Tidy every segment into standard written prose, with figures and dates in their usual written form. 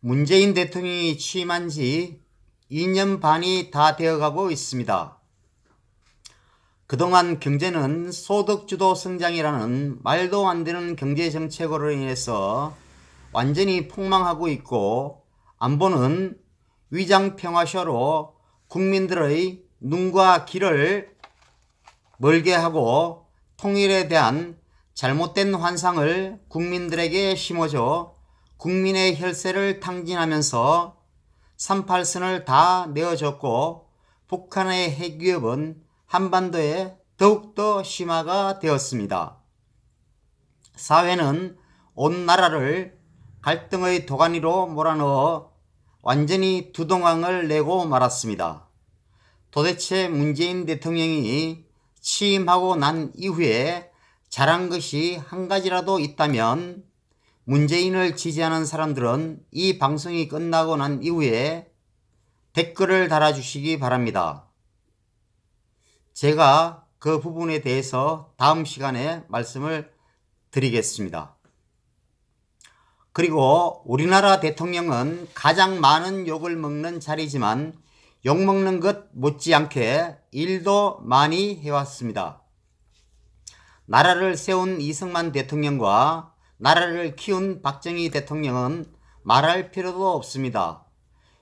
문재인 대통령이 취임한 지 2년 반이 다 되어가고 있습니다. 그동안 경제는 소득주도 성장이라는 말도 안 되는 경제 정책으로 인해서 완전히 폭망하고 있고, 안보는 위장평화쇼로 국민들의 눈과 귀를 멀게 하고 통일에 대한 잘못된 환상을 국민들에게 심어줘 국민의 혈세를 탕진하면서 38선을 다 내어줬고, 북한의 핵위협은 한반도에 더욱더 심화가 되었습니다. 사회는 온 나라를 갈등의 도가니로 몰아넣어 완전히 두동강을 내고 말았습니다. 도대체 문재인 대통령이 취임하고 난 이후에 잘한 것이 한 가지라도 있다면, 문재인을 지지하는 사람들은 이 방송이 끝나고 난 이후에 댓글을 달아주시기 바랍니다. 제가 그 부분에 대해서 다음 시간에 말씀을 드리겠습니다. 그리고 우리나라 대통령은 가장 많은 욕을 먹는 자리지만 욕먹는 것 못지않게 일도 많이 해왔습니다. 나라를 세운 이승만 대통령과 나라를 키운 박정희 대통령은 말할 필요도 없습니다.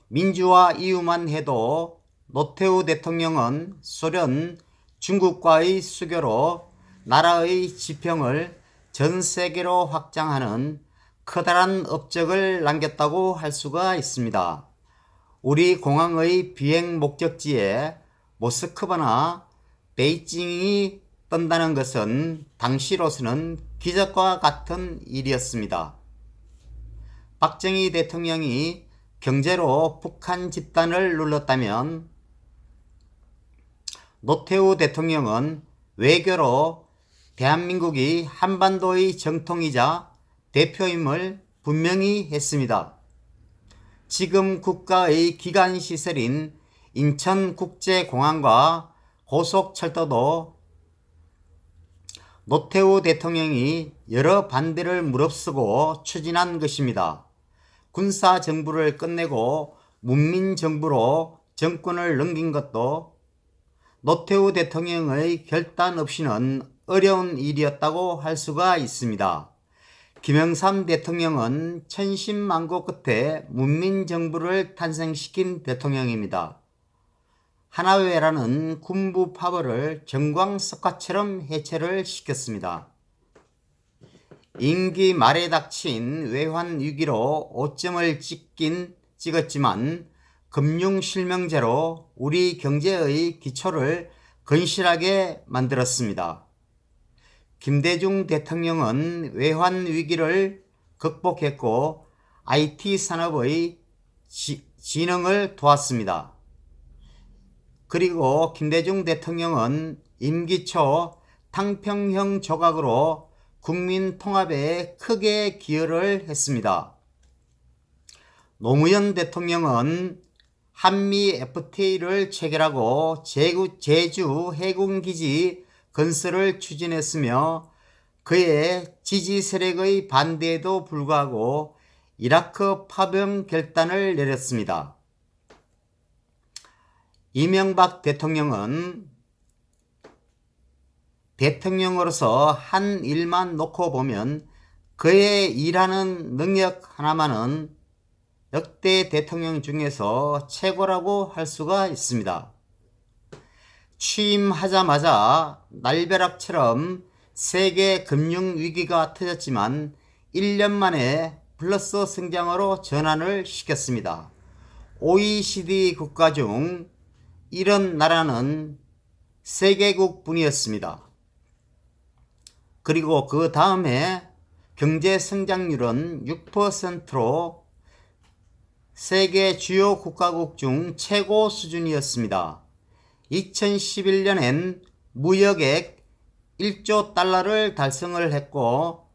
민주화 이유만 해도 노태우 대통령은 소련, 중국과의 수교로 나라의 지평을 전 세계로 확장하는 커다란 업적을 남겼다고 할 수가 있습니다. 우리 공항의 비행 목적지에 모스크바나 베이징이 뜬다는 것은 당시로서는 기적과 같은 일이었습니다. 박정희 대통령이 경제로 북한 집단을 눌렀다면, 노태우 대통령은 외교로 대한민국이 한반도의 정통이자 대표임을 분명히 했습니다. 지금 국가의 기간시설인 인천국제공항과 고속철도도 노태우 대통령이 여러 반대를 무릅쓰고 추진한 것입니다. 군사정부를 끝내고 문민정부로 정권을 넘긴 것도 노태우 대통령의 결단 없이는 어려운 일이었다고 할 수가 있습니다. 김영삼 대통령은 천신만고 끝에 문민정부를 탄생시킨 대통령입니다. 하나회라는 군부 파벌을 정광석화처럼 해체를 시켰습니다. 임기 말에 닥친 외환위기로 오점을 찍었지만 금융실명제로 우리 경제의 기초를 건실하게 만들었습니다. 김대중 대통령은 외환위기를 극복했고 IT 산업의 진흥을 도왔습니다. 그리고 김대중 대통령은 임기 초 탕평형 조각으로 국민 통합에 크게 기여를 했습니다. 노무현 대통령은 한미 FTA를 체결하고 제주 해군기지 건설을 추진했으며, 그의 지지 세력의 반대에도 불구하고 이라크 파병 결단을 내렸습니다. 이명박 대통령은 대통령으로서 한 일만 놓고 보면 그의 일하는 능력 하나만은 역대 대통령 중에서 최고라고 할 수가 있습니다. 취임하자마자 날벼락처럼 세계 금융위기가 터졌지만 1년 만에 플러스 성장으로 전환을 시켰습니다. OECD 국가 중 이런 나라는 3개국 뿐이었습니다. 그리고 그 다음에 경제 성장률은 6%로 세계 주요 국가국 중 최고 수준이었습니다. 2011년엔 무역액 1조 달러를 달성을 했고,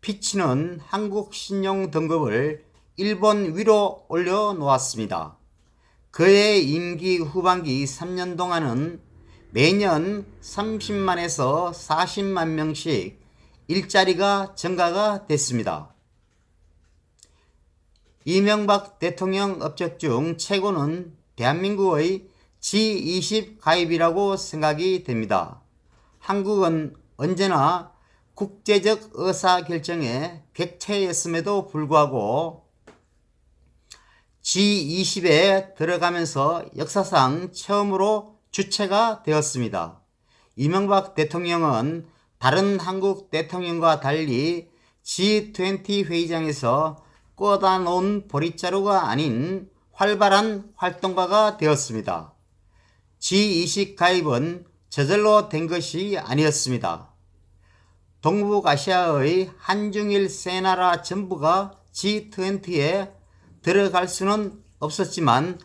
피치는 한국 신용 등급을 일본 위로 올려놓았습니다. 그의 임기 후반기 3년 동안은 매년 30만에서 40만 명씩 일자리가 증가가 됐습니다. 이명박 대통령 업적 중 최고는 대한민국의 G20 가입이라고 생각이 됩니다. 한국은 언제나 국제적 의사결정의 객체였음에도 불구하고 G20에 들어가면서 역사상 처음으로 주체가 되었습니다. 이명박 대통령은 다른 한국 대통령과 달리 G20 회의장에서 꽂아 놓은 보릿자루가 아닌 활발한 활동가가 되었습니다. G20 가입은 저절로 된 것이 아니었습니다. 동북아시아의 한중일 세 나라 전부가 G20에 들어갈 수는 없었지만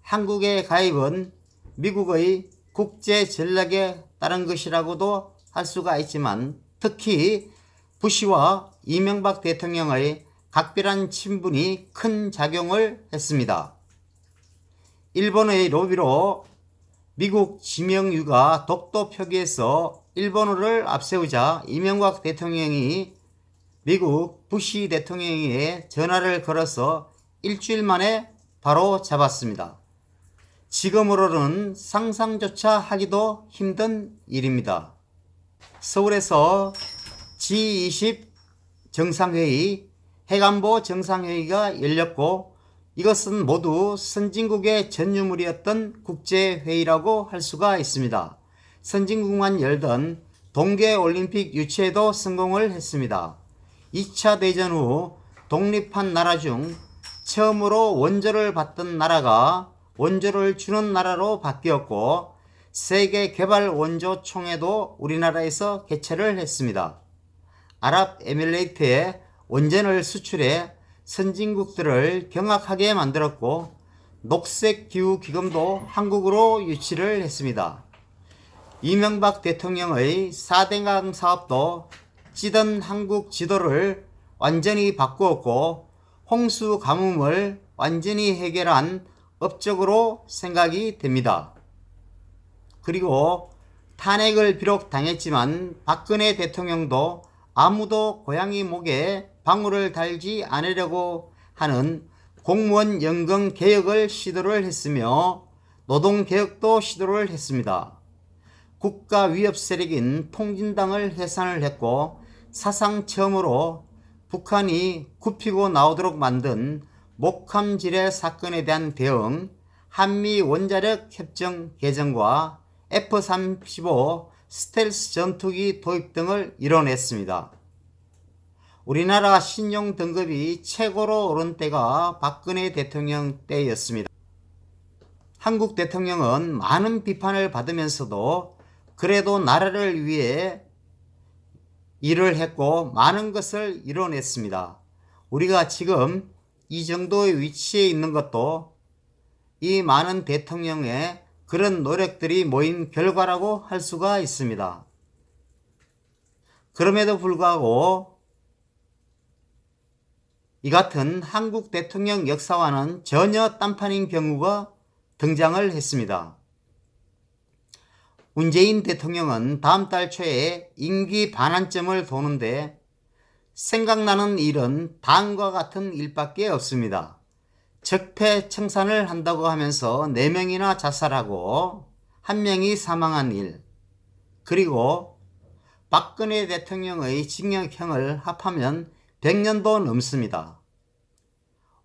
한국의 가입은 미국의 국제 전략에 따른 것이라고도 할 수가 있지만 특히 부시와 이명박 대통령의 각별한 친분이 큰 작용을 했습니다. 일본의 로비로 미국 지명유가 독도 표기에서 일본어를 앞세우자 이명박 대통령이 미국 부시 대통령에게 전화를 걸어서 일주일 만에 바로 잡았습니다. 지금으로는 상상조차 하기도 힘든 일입니다. 서울에서 G20 정상회의, 해관보 정상회의가 열렸고 이것은 모두 선진국의 전유물이었던 국제회의라고 할 수가 있습니다. 선진국만 열던 동계올림픽 유치에도 성공을 했습니다. 2차 대전 후 독립한 나라 중 처음으로 원조를 받던 나라가 원조를 주는 나라로 바뀌었고 세계개발원조총회도 우리나라에서 개최를 했습니다. 아랍에미레이트에 원전을 수출해 선진국들을 경악하게 만들었고 녹색기후기금도 한국으로 유치를 했습니다. 이명박 대통령의 4대강 사업도 찌든 한국 지도를 완전히 바꾸었고 홍수 가뭄을 완전히 해결한 업적으로 생각이 됩니다. 그리고 탄핵을 비록 당했지만 박근혜 대통령도 아무도 고양이 목에 방울을 달지 않으려고 하는 공무원 연금 개혁을 시도를 했으며 노동개혁도 시도를 했습니다. 국가 위협 세력인 통진당을 해산을 했고 사상 처음으로 북한이 굽히고 나오도록 만든 목함지뢰 사건에 대한 대응, 한미 원자력 협정 개정과 F-35 스텔스 전투기 도입 등을 이뤄냈습니다. 우리나라 신용 등급이 최고로 오른 때가 박근혜 대통령 때였습니다. 한국 대통령은 많은 비판을 받으면서도 그래도 나라를 위해 일을 했고 많은 것을 이뤄냈습니다. 우리가 지금 이 정도의 위치에 있는 것도 이 많은 대통령의 그런 노력들이 모인 결과라고 할 수가 있습니다. 그럼에도 불구하고 이 같은 한국 대통령 역사와는 전혀 딴판인 경우가 등장을 했습니다. 문재인 대통령은 다음 달 초에 임기 반환점을 도는데 생각나는 일은 다음과 같은 일밖에 없습니다. 적폐청산을 한다고 하면서 4명이나 자살하고 1명이 사망한 일, 그리고 박근혜 대통령의 징역형을 합하면 100년도 넘습니다.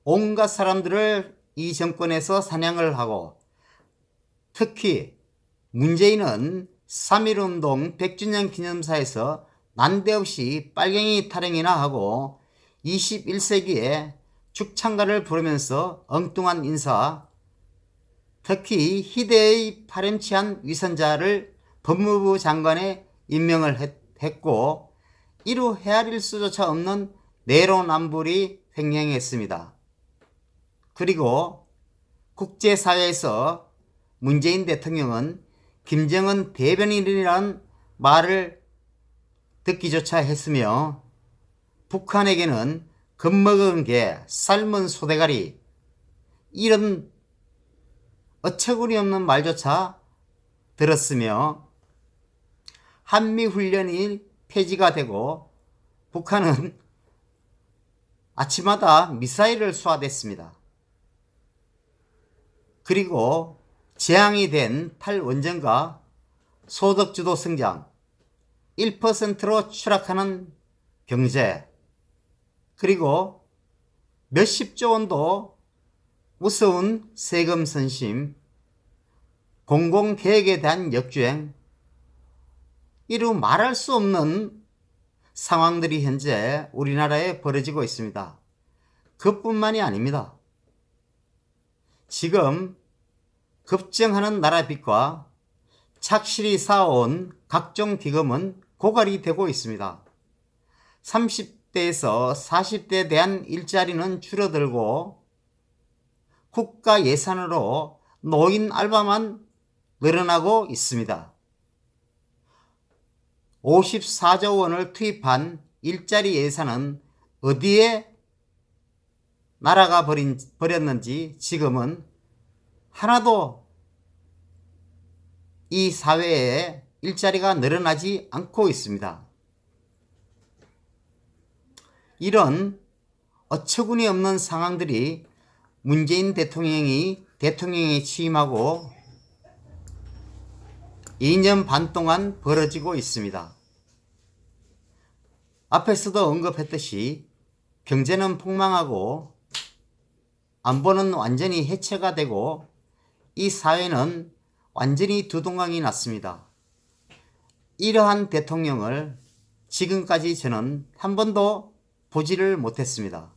온갖 사람들을 이 정권에서 사냥을 하고 특히 문재인은 3.1운동 100주년 기념사에서 난데없이 빨갱이 타령이나 하고 21세기에 죽창가를 부르면서 엉뚱한 인사, 특히 희대의 파렴치한 위선자를 법무부 장관에 임명을 했고 이루 헤아릴 수조차 없는 내로남불이 횡행했습니다. 그리고 국제사회에서 문재인 대통령은 김정은 대변인이라는 말을 듣기조차 했으며 북한에게는 겁먹은 개, 삶은 소대가리 이런 어처구니 없는 말조차 들었으며 한미훈련이 폐지가 되고 북한은 아침마다 미사일을 쏘아댔습니다. 그리고 재앙이 된 탈원전과 소득주도 성장, 1%로 추락하는 경제, 그리고 몇십조 원도 우스운 세금 선심, 공공계획에 대한 역주행, 이루 말할 수 없는 상황들이 현재 우리나라에 벌어지고 있습니다. 그뿐만이 아닙니다. 지금 급증하는 나라 빚과 착실히 쌓아온 각종 기금은 고갈이 되고 있습니다. 30대에서 40대에 대한 일자리는 줄어들고 국가 예산으로 노인 알바만 늘어나고 있습니다. 54조 원을 투입한 일자리 예산은 어디에 날아가 버렸는지 지금은 하나도 이 사회에 일자리가 늘어나지 않고 있습니다. 이런 어처구니 없는 상황들이 문재인 대통령이 취임하고 2년 반 동안 벌어지고 있습니다. 앞에서도 언급했듯이 경제는 폭망하고 안보는 완전히 해체가 되고 이 사회는 완전히 두동강이 났습니다. 이러한 대통령을 지금까지 저는 한 번도 보지를 못했습니다.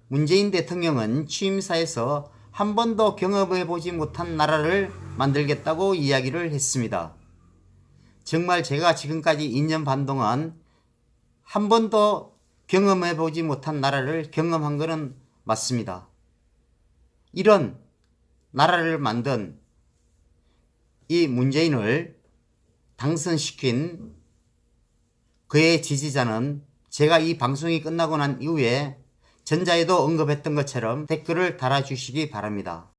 문재인 대통령은 취임사에서 한 번도 경험해보지 못한 나라를 만들겠다고 이야기를 했습니다. 정말 제가 지금까지 2년 반 동안 한 번도 경험해보지 못한 나라를 경험한 것은 맞습니다. 이런 나라를 만든 이 문재인을 당선시킨 그의 지지자는 제가 이 방송이 끝나고 난 이후에 전자에도 언급했던 것처럼 댓글을 달아주시기 바랍니다.